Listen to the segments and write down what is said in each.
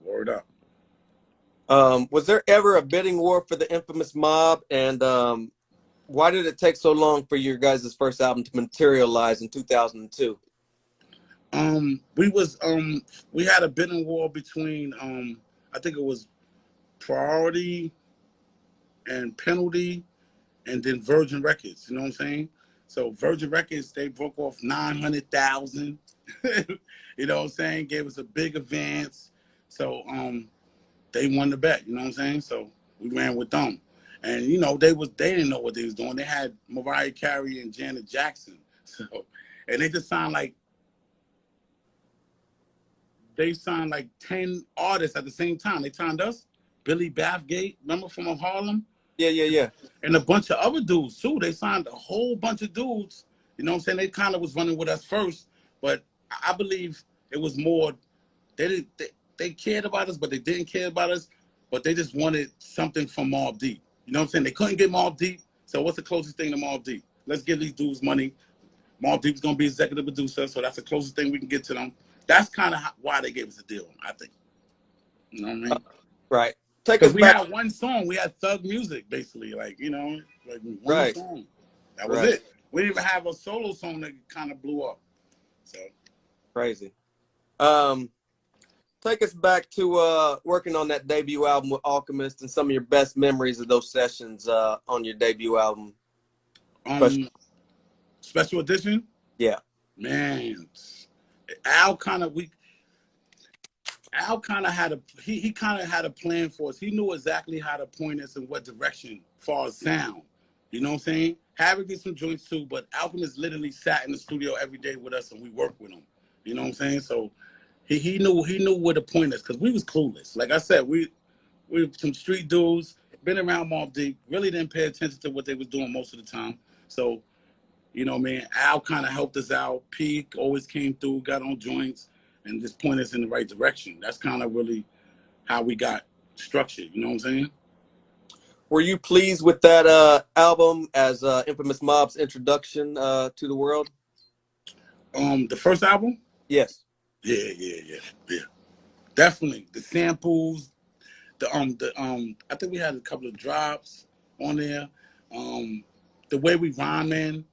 Word up. Was there ever a bidding war for the Infamous Mob? And why did it take so long for your guys' first album to materialize in 2002? We had a bidding war between I think it was Priority and Penalty, and then Virgin Records. You know what I'm saying? So Virgin Records, they broke off 900,000. You know what I'm saying? Gave us a big advance. So they won the bet. You know what I'm saying? So we ran with them, and you know they didn't know what they was doing. They had Mariah Carey and Janet Jackson. So and they just signed like 10 artists at the same time. They signed us, Billy Bathgate, remember from Harlem? Yeah. And a bunch of other dudes too. They signed a whole bunch of dudes. You know what I'm saying? They kind of was running with us first, but I believe it was more. They cared about us, but they didn't care about us. But they just wanted something from Mobb Deep. You know what I'm saying? They couldn't get Mobb Deep. So what's the closest thing to Mobb Deep? Let's give these dudes money. Mobb Deep's gonna be executive producer, so that's the closest thing we can get to them. That's kind of why they gave us a deal, I think. You know what I mean? Right. Take us Because we back. had one song. We had Thug Music, basically. Like, you know, like one song. That was Right. it. We didn't even have a solo song that kind of blew up. So Crazy. Take us back to working on that debut album with Alchemist and some of your best memories of those sessions on your debut album. Special edition? Yeah. Man. Al kind of had he kind of had a plan for us. He knew exactly how to point us in what direction as far as sound. You know what I'm saying? Havoc did some joints too, but Alchemist literally sat in the studio every day with us and we worked with him. You know what I'm saying? So he knew where to point us because we was clueless. Like I said, we were some street dudes, been around Mobb Deep, really didn't pay attention to what they was doing most of the time. So, you know, man, Al kind of helped us out. Peak always came through, got on joints, and just point us in the right direction. That's kind of really how we got structured. You know what I'm saying? Were you pleased with that album as Infamous Mobb's introduction to the world? The first album? Yes. Yeah. Definitely. The samples, I think we had a couple of drops on there. The way we rhyme in.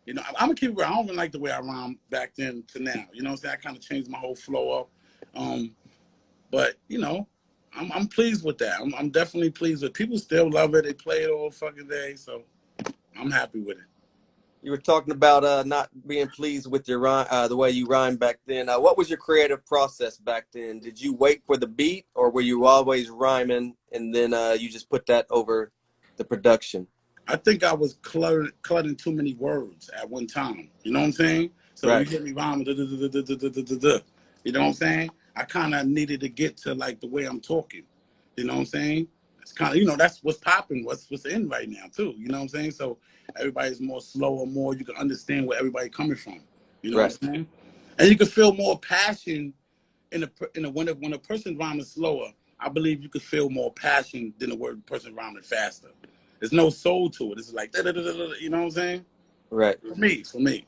You know, I'm gonna keep it real. I don't even like the way I rhyme back then to now. You know what I'm saying? I kind of changed my whole flow up. But you know, I'm pleased with that. I'm definitely pleased with it. People still love it. They play it all fucking day, so I'm happy with it. You were talking about not being pleased with your the way you rhymed back then. What was your creative process back then? Did you wait for the beat, or were you always rhyming and then you just put that over the production? I think I was cluttering too many words at one time. You know what I'm saying? So Right. you get me rhyming, you know what I'm saying? I kind of needed to get to like the way I'm talking. You know what I'm saying? It's kind of, you know, that's what's popping, what's in right now too. You know what I'm saying? So everybody's more slower, more you can understand where everybody coming from. You know what I'm saying? And you can feel more passion when a person rhyming slower. I believe you could feel more passion than the person rhyming faster. There's no soul to it. It's like, you know what I'm saying? Right. For me.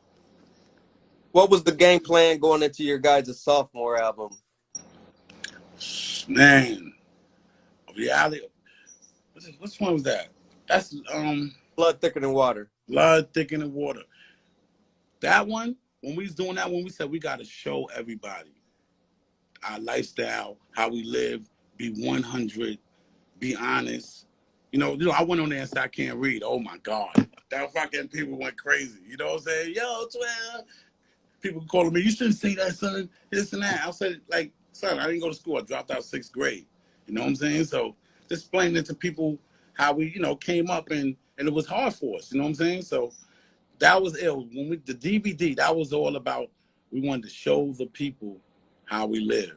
What was the game plan going into your guys' sophomore album? Man, reality. Which one was that? That's Blood Thicker Than Water. Blood Thicker Than Water. That one, when we was doing that one, we said we got to show everybody our lifestyle, how we live, be 100, be honest. You know, I went on there and said, I can't read. Oh, my God. That fucking people went crazy. You know what I'm saying? Yo, 12. People calling me, you shouldn't say that, son. This and that. I said, like, son, I didn't go to school. I dropped out 6th grade. You know what I'm saying? So just explaining it to people how we, you know, came up and it was hard for us. You know what I'm saying? So that was ill. When the DVD, that was all about, we wanted to show the people how we live.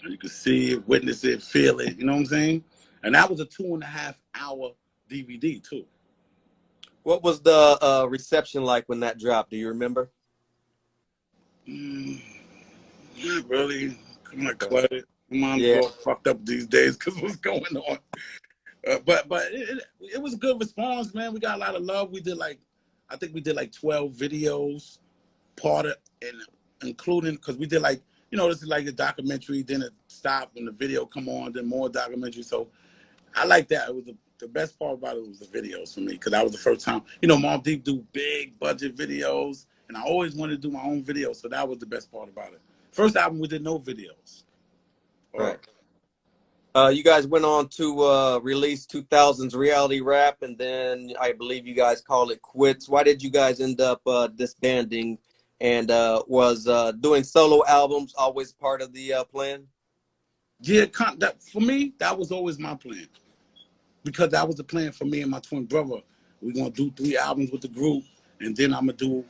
And you could see it, witness it, feel it. You know what I'm saying? And that was a 2.5-hour DVD too. What was the reception like when that dropped? Do you remember? Not really. I'm not cluttered. My mom's all fucked up these days because what's going on. But it was a good response, man. We got a lot of love. I think we did like 12 videos, including because we did like you know, this is like a documentary, then it stopped and the video come on, then more documentary. So I like that. It was the best part about it was the videos for me, because that was the first time. You know, Mobb Deep do big budget videos, and I always wanted to do my own videos, so that was the best part about it. First album, we did no videos. Right. You guys went on to release 2000's Reality Rap, and then I believe you guys call it quits. Why did you guys end up disbanding? And was doing solo albums always part of the plan? Yeah, that, for me, that was always my plan, because that was the plan for me and my twin brother. We're gonna do 3 albums with the group, and then I'm gonna do.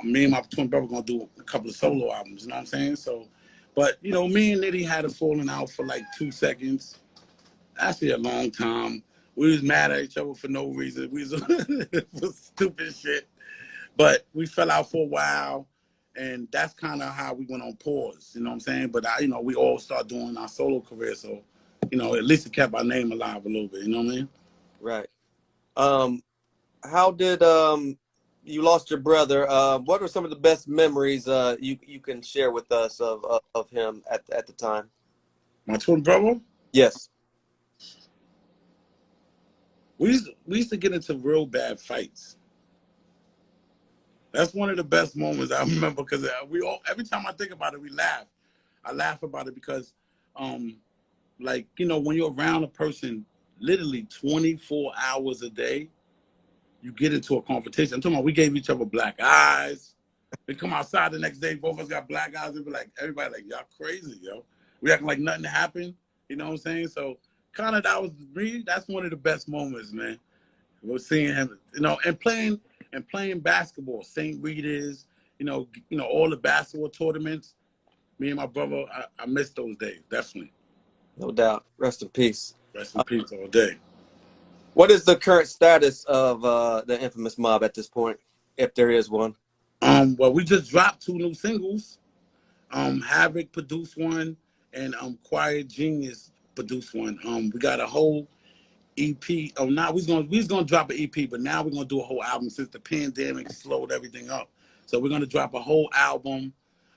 Me and my twin brother gonna do a couple of solo albums. You know what I'm saying? So, but you know, me and Nitty had a falling out for like 2 seconds. Actually, a long time. We was mad at each other for no reason. We was for stupid shit. But we fell out for a while, and that's kind of how we went on pause. You know what I'm saying? But you know, we all start doing our solo career, so you know, at least it kept our name alive a little bit. You know what I mean? Right. How did you lost your brother? What are some of the best memories you can share with us of him at the time? My twin brother? Yes. We used to get into real bad fights. That's one of the best moments I remember, because every time I think about it, we laugh. I laugh about it because, like, you know, when you're around a person literally 24 hours a day, you get into a confrontation. I'm talking about, we gave each other black eyes. We come outside the next day, both of us got black eyes. We be like, everybody like, y'all crazy, yo. We acting like nothing happened. You know what I'm saying? So kind of that was me. That's one of the best moments, man. We're seeing him, you know, and playing basketball, St. Rita's, you know, all the basketball tournaments. Me and my brother, I miss those days, definitely. No doubt. Rest in peace. Rest in peace all day. What is the current status of the Infamous Mobb at this point, if there is one? Well, we just dropped 2 new singles. Havoc produced one, and Quiet Genius produced one. We got a whole EP. Oh, now we was gonna drop an EP, but now we're gonna do a whole album since the pandemic slowed everything up. So we're gonna drop a whole album.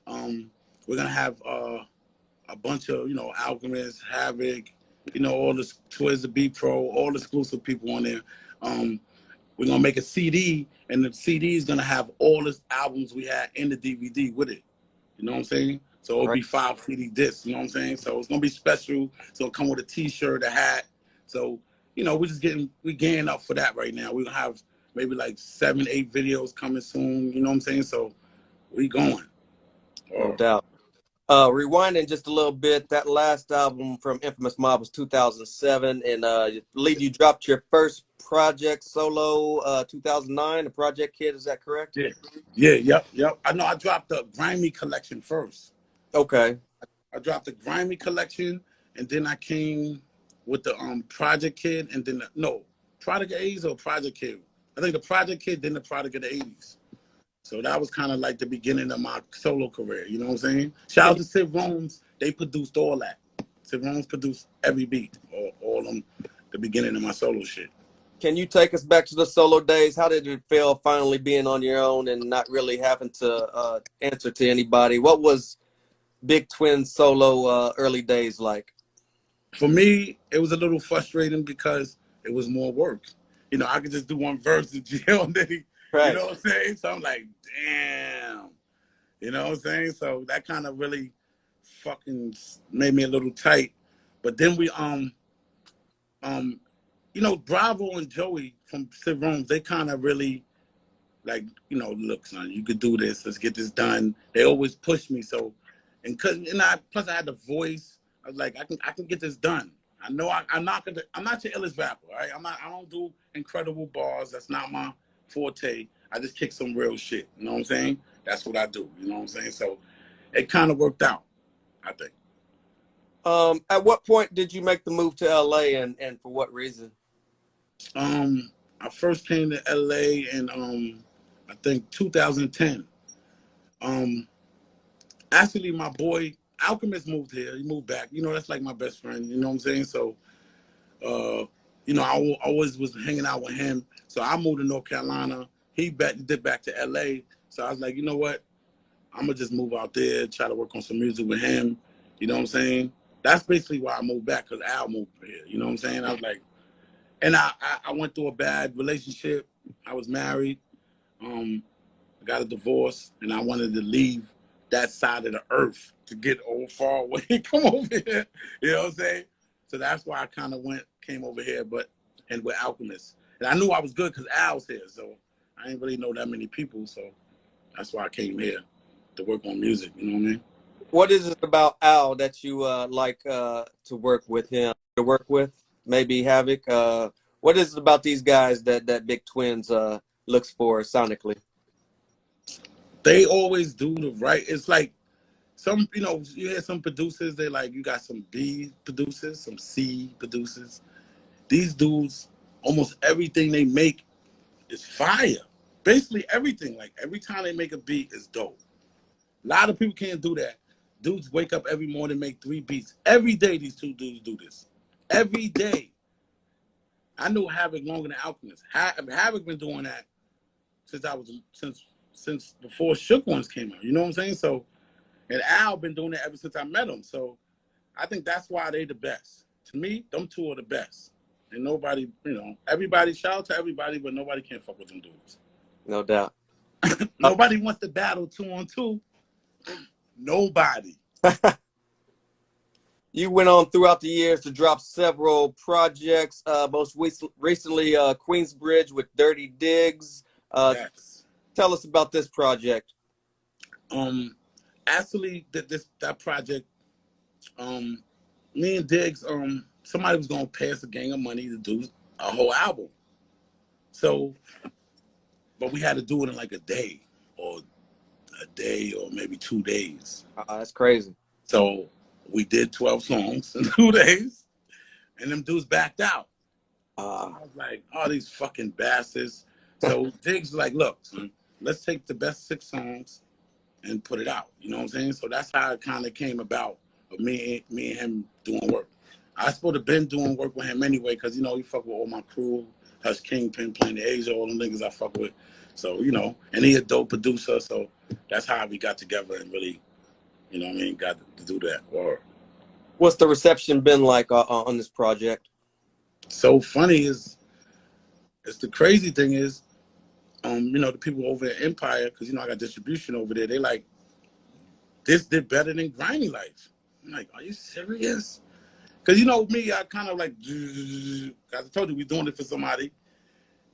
We're gonna have a bunch of, you know, Alchemist, Havoc, you know, all the Twiz, the B Pro, all the exclusive people on there. We're gonna make a CD, and the CD is gonna have all the albums we had in the DVD with it. You know what I'm saying? So it'll be 5 CD discs. You know what I'm saying? So it's gonna be special. So it'll come with a T-shirt, a hat. So you know, we gearing up for that right now. We're gonna have maybe like 7, 8 videos coming soon. You know what I'm saying? So we going. No doubt. Rewinding just a little bit, that last album from Infamous Mobb was 2007, and I believe you dropped your first project solo 2009, the Project Kid. Is that correct? Yep. I know I dropped the Grimy collection first. Okay. I dropped the Grimy collection, and then I came with the Project Kid, and then Product 80s or Project Kid. I think the Project Kid, then the Product of the 80s. So that was kind of like the beginning of my solo career. You know what I'm saying? Shout out to Sid Rome's. They produced all that. Sid Rome's produced every beat, all them, the beginning of my solo shit. Can you take us back to the solo days? How did it feel finally being on your own and not really having to answer to anybody? What was Big Twin solo early days like? For me, it was a little frustrating because it was more work. You know, I could just do one verse to jail, and then you know what I'm saying? So I'm like, damn. You know what I'm saying? So that kind of really fucking made me a little tight. But then we you know, Bravo and Joey from Sid Rome's, they kind of really like, you know, look, son, you could do this. Let's get this done. They always push me. So, plus I had the voice. I was like, I can get this done. I know I'm not your illest rapper, all right? I don't do incredible bars. That's not my forte. I just kick some real shit. You know what I'm saying? That's what I do. You know what I'm saying? So it kind of worked out, I think. At what point did you make the move to LA, and for what reason? I first came to LA in I think 2010. Actually my boy Alchemist moved here. He moved back. You know, that's like my best friend. You know what I'm saying? So you know, I always was hanging out with him. So I moved to North Carolina. He did back to LA. So I was like, you know what? I'm gonna just move out there, try to work on some music with him. You know what I'm saying? That's basically why I moved back, because Al moved here. You know what I'm saying? I was like, and I went through a bad relationship. I was married. I got a divorce, and I wanted to leave that side of the earth to get far away. Come over here. You know what I'm saying? So that's why I kind of came over here, and with Alchemist. And I knew I was good because Al's here, so I didn't really know that many people, so that's why I came here to work on music. You know what I mean? What is it about Al that you like to work with him? To work with maybe Havoc. What is it about these guys that Big Twins looks for sonically? They always do the right. It's like some, you hear some producers. They like, you got some B producers, some C producers. These dudes, almost everything they make is fire. Basically everything. Like every time they make a beat is dope. A lot of people can't do that. Dudes wake up every morning, make 3 beats. Every day these 2 dudes do this. Every day. I knew Havoc longer than Alchemist. Havoc been doing that since before Shook Ones came out. You know what I'm saying? So, and Al been doing it ever since I met him. So I think that's why they the best. To me, them 2 are the best. And nobody, everybody, shout out to everybody, but nobody can fuck with them dudes. No doubt. Nobody wants to battle 2-on-2. Nobody. You went on throughout the years to drop several projects. Most recently, Queensbridge with Dirty Diggs. Yes. Tell us about this project. Actually, that project, me and Diggs, somebody was gonna pay us a gang of money to do a whole album. So, but we had to do it in like a day or maybe 2 days. That's crazy. So we did 12 songs in 2 days, and them dudes backed out. I was like, oh, these fucking bastards. So Diggs was like, look, son, let's take the best 6 songs and put it out. You know what I'm saying? So that's how it kind of came about, of me and him doing work. I supposed to been doing work with him anyway, because, he fuck with all my crew, Hush Kingpin, Planet Asia, all them niggas I fuck with. So, and he a dope producer, so that's how we got together and really, got to do that. Or what's the reception been like on this project? So funny is the crazy thing is, the people over at Empire, because I got distribution over there, they like, this did better than Grimy Life. I'm like, are you serious? Because me, I kind of like, as I told you, we're doing it for somebody.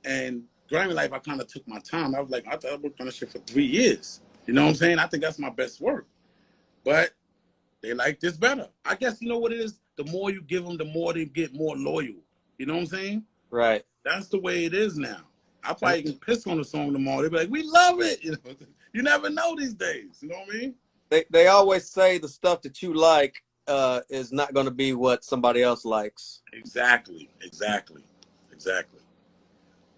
And Grimy Life, I kind of took my time. I was like, I worked on this shit for 3 years. You know what I'm saying? I think that's my best work. But they like this better. I guess you know what it is? The more you give them, the more they get more loyal. You know what I'm saying? Right. That's the way it is now. I probably can piss on the song tomorrow. They'll be like, we love it. You never know these days. You know what I mean? They always say the stuff that you like is not going to be what somebody else likes. Exactly.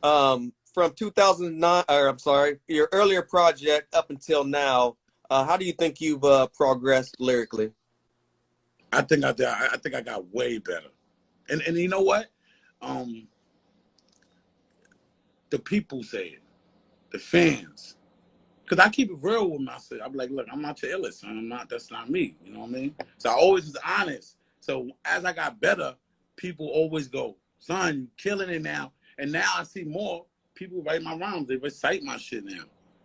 From 2009, or I'm sorry, your earlier project up until now, how do you think you've progressed lyrically? I think I got way better. And you know what? The people say it. The fans. Because I keep it real with myself. I'm like, look, I'm not your illest, son. That's not me. You know what I mean? So I always was honest. So as I got better, people always go, son, you killing it now. And now I see more people write my rhymes. They recite my shit now.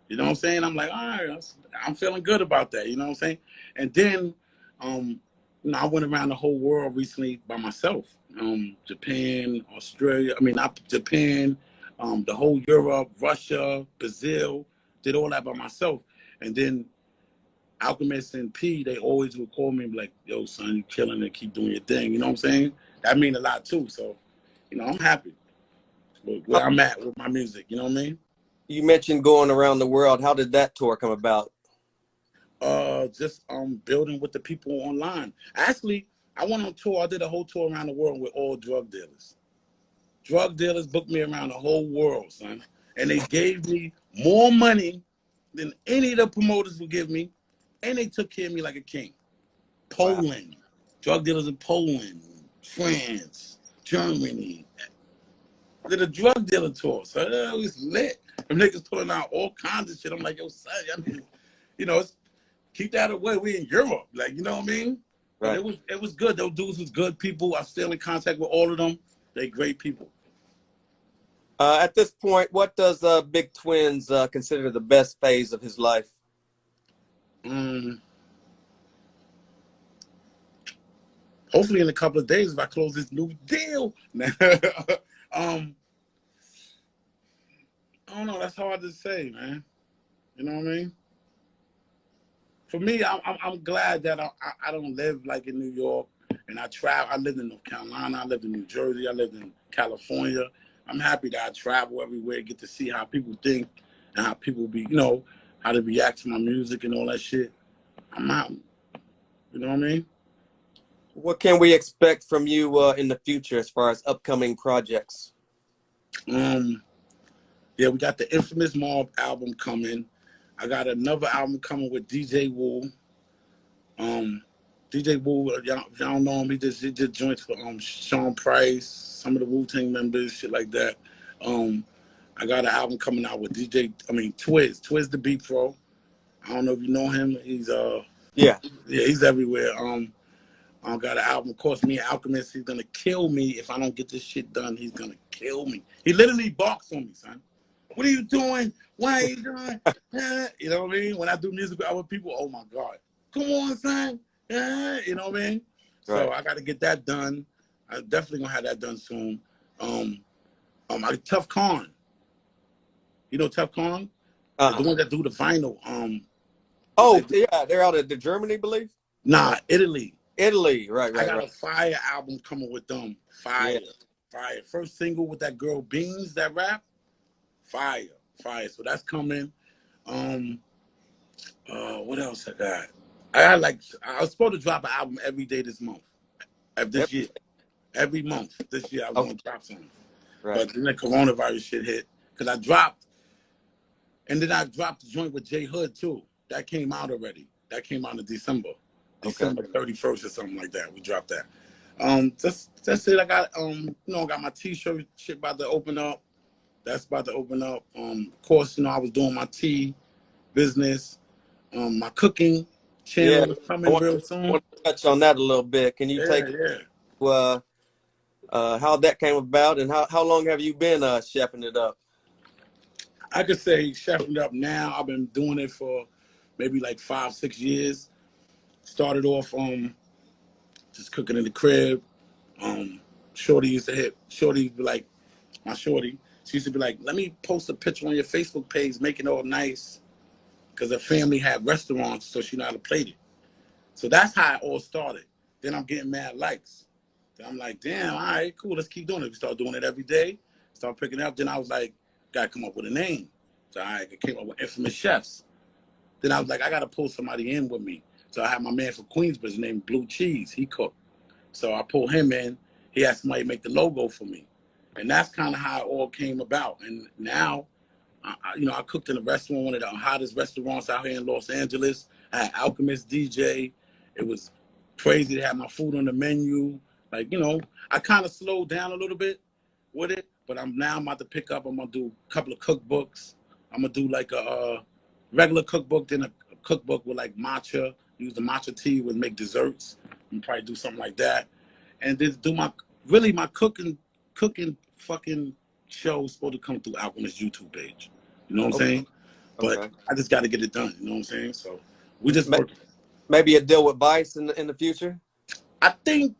You know what I'm saying? I'm like, all right, I'm feeling good about that. You know what I'm saying? And then, I went around the whole world recently by myself. Japan, Australia. I mean, not Japan, the whole Europe, Russia, Brazil. Did all that by myself. And then Alchemist and P, they always would call me and be like, yo, son, you killing it. Keep doing your thing. You know what I'm saying? That mean a lot too. So, I'm happy with where I'm at with my music. You know what I mean? You mentioned going around the world. How did that tour come about? Just building with the people online. Actually, I went on tour. I did a whole tour around the world with all drug dealers. Drug dealers booked me around the whole world, son. And they gave me more money than any of the promoters would give me. And they took care of me like a king. Poland. Wow. Drug dealers in Poland, France, Germany. I did a drug dealer tour. So it was lit. Them niggas pulling out all kinds of shit. I'm like, yo, son, I mean, keep that away. We in Europe, like, you know what I mean? But Right. it was good. Those dudes was good people. I'm still in contact with all of them. They great people. At this point, what does Big Twins consider the best phase of his life? Um, Hopefully in a couple of days if I close this new deal. I don't know. That's hard to say, man. You know what I mean? For me, I'm glad that I don't live like in New York, and I travel. I lived in North Carolina. I lived in New Jersey. I lived in California. I'm happy that I travel everywhere, get to see how people think and how people be, you know, how they react to my music and all that shit. I'm out. You know what I mean? What can we expect from you in the future as far as upcoming projects? Yeah, we got the Infamous Mobb album coming. I got another album coming with DJ Wu. DJ Wu, y'all don't know him. He did joints for Sean Price, some of the Wu-Tang members, shit like that. I got an album coming out with Twiz the Beat Pro. I don't know if you know him. He's Yeah. yeah, he's everywhere. I got an album. Of course, me and Alchemist. He's gonna kill me if I don't get this shit done. He's gonna kill me. He literally barks on me, son. What are you doing? Why are you doing? You know what I mean? When I do music with other people, oh my God, come on, son. You know what I mean? Right. So I got to get that done. I'm definitely gonna have that done soon. Tough Con. You know Tough Con? The one that do the vinyl. Oh, yeah, they're out of Germany, I believe. Nah, Italy. Italy, right. I got a fire album coming with them. Fire. First single with that girl Beans that rap. Fire. So that's coming. What else I got? I was supposed to drop an album every day this month. This year. Every month this year I was gonna drop something. Right. But then the coronavirus shit hit. Cause I dropped the joint with J Hood too. That came out already. That came out in December. December 31st or something like that. We dropped that. That's it. I got I got my t-shirt shit about to open up. That's about to open up. Of course, I was doing my tea business. My cooking channel is coming real soon. I want to touch on that a little bit. Can you take how that came about and how long have you been chefing it up? I could say chefing it up now. I've been doing it for maybe like 5-6 years. Started off just cooking in the crib. Shorty would be like, my shorty, she used to be like, let me post a picture on your Facebook page, make it all nice. Because her family had restaurants, so she know how to plate it. So that's how it all started. Then I'm getting mad likes. Then I'm like, damn, all right, cool, let's keep doing it. We start doing it every day, start picking it up. Then I was like, gotta come up with a name. So I came up with Infamous Chefs. Then I was like, I gotta pull somebody in with me. So I had my man from Queensbridge named Blue Cheese. He cooked. So I pulled him in. He had somebody make the logo for me. And that's kind of how it all came about. And now, I cooked in a restaurant, one of the hottest restaurants out here in Los Angeles. I had Alchemist DJ. It was crazy to have my food on the menu. Like, I kind of slowed down a little bit with it, but I'm about to pick up. I'm going to do a couple of cookbooks. I'm going to do like a regular cookbook, then a cookbook with like matcha. Use the matcha tea with make desserts. I'm probably do something like that. And then do my cooking fucking show is supposed to come through Alchemist YouTube page. You know what I'm saying? But I just got to get it done. You know what I'm saying? So we just working. Maybe a deal with Vice in the future? I think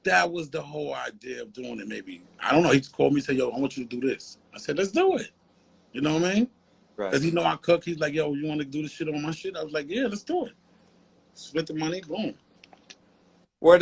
that was the whole idea of doing it. Maybe. I don't know. He just called me and said, yo, I want you to do this. I said, let's do it. You know what I mean? Right. Because I cook. He's like, yo, you want to do this shit on my shit? I was like, yeah, let's do it. Split the money, boom.